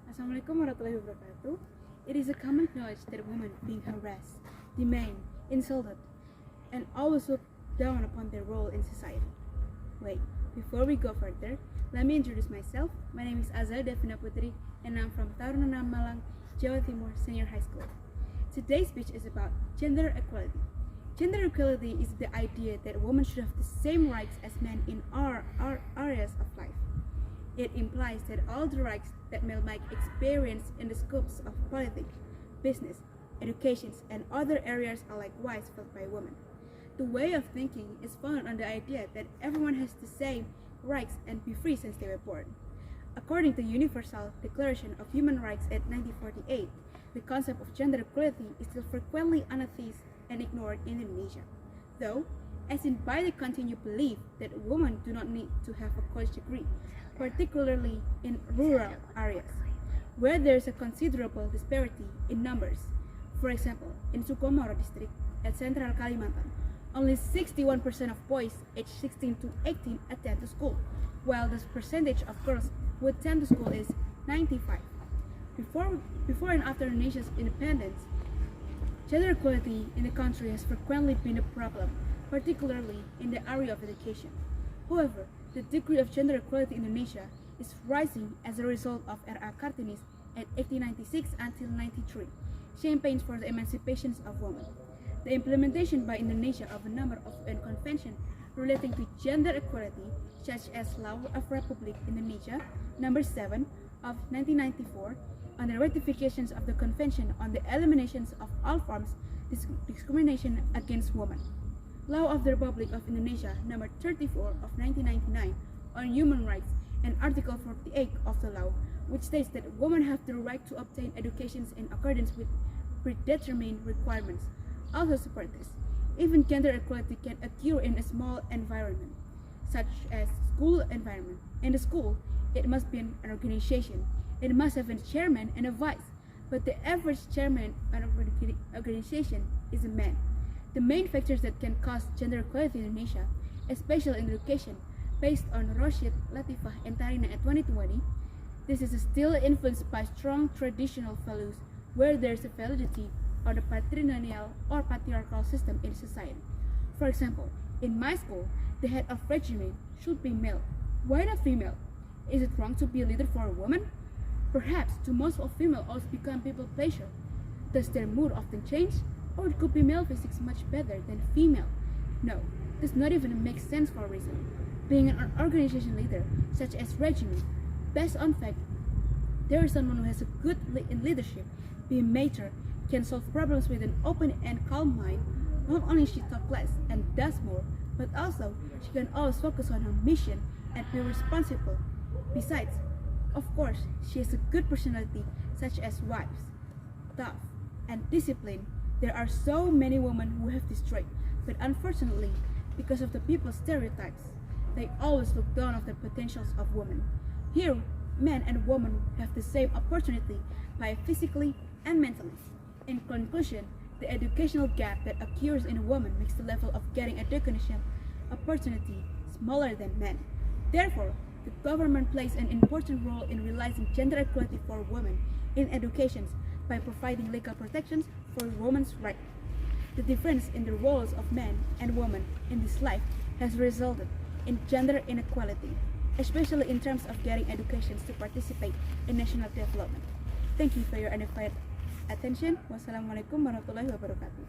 Assalamualaikum warahmatullahi wabarakatuh. It is a common knowledge that women being harassed, demeaned, insulted, and always looked down upon their role in society. Wait, before we go further, let me introduce myself. My name is Azalia Davina Putri, and I'm from Taruna Malang, Jawa Timur Senior High School. Today's speech is about gender equality. Gender equality is the idea that women should have the same rights as men in our areas of life. It implies that all the rights that men might experience in the scopes of politics, business, education, and other areas are likewise felt by women. The way of thinking is founded on the idea that everyone has the same rights and be free since they were born. According to the Universal Declaration of Human Rights at 1948, the concept of gender equality is still frequently unatheist and ignored in Indonesia, though, as in by the continued belief that women do not need to have a college degree, particularly in rural areas, where there is a considerable disparity in numbers. For example, in Sukomoro district at Central Kalimantan, only 61% of boys aged 16 to 18 attend to school, while the percentage of girls who attend to school is 95. Before and after the nation's independence, gender equality in the country has frequently been a problem, particularly in the area of education. However, the degree of gender equality in Indonesia is rising as a result of R.A. Kartini's at 1896 until 93 campaigns for the emancipation of women. The implementation by Indonesia of a number of UN conventions relating to gender equality, such as Law of Republic Indonesia Number 7 of 1994, on the ratifications of the Convention on the Elimination of All Forms of Discrimination Against Women, Law of the Republic of Indonesia Number 34 of 1999 on Human Rights, and Article 48 of the law, which states that women have the right to obtain education in accordance with predetermined requirements, also support this. Even gender equality can occur in a small environment, such as school environment. In the school, it must be an organization. It must have a chairman and a vice, but the average chairman of an organization is a man. The main factors that can cause gender equality in Indonesia, especially in education, based on Rashid, Latifah, and Tarina at 2020, this is still influenced by strong traditional values where there is a validity of the patrilineal or patriarchal system in society. For example, in my school, the head of regiment should be male. Why not female? Is it wrong to be a leader for a woman? Perhaps to most of female also become people pleasure. Does their mood often change? Or it could be male physics much better than female? No, does not even make sense for a reason. Being an organization leader, such as regiment, based on fact, there is someone who has a good in leadership, be a mature, can solve problems with an open and calm mind. Not only she talks less and does more, but also she can always focus on her mission and be responsible. Besides, of course, she has a good personality, such as wives, tough, and disciplined. There are so many women who have this trait, but unfortunately, because of the people's stereotypes, they always look down on the potentials of women. Here, men and women have the same opportunity, by physically and mentally. In conclusion, the educational gap that occurs in a woman makes the level of getting educational opportunity smaller than men. Therefore, the government plays an important role in realizing gender equality for women in education by providing legal protections for women's rights. The difference in the roles of men and women in this life has resulted in gender inequality, especially in terms of getting education to participate in national development. Thank you for your undivided attention. Wassalamualaikum warahmatullahi wabarakatuh.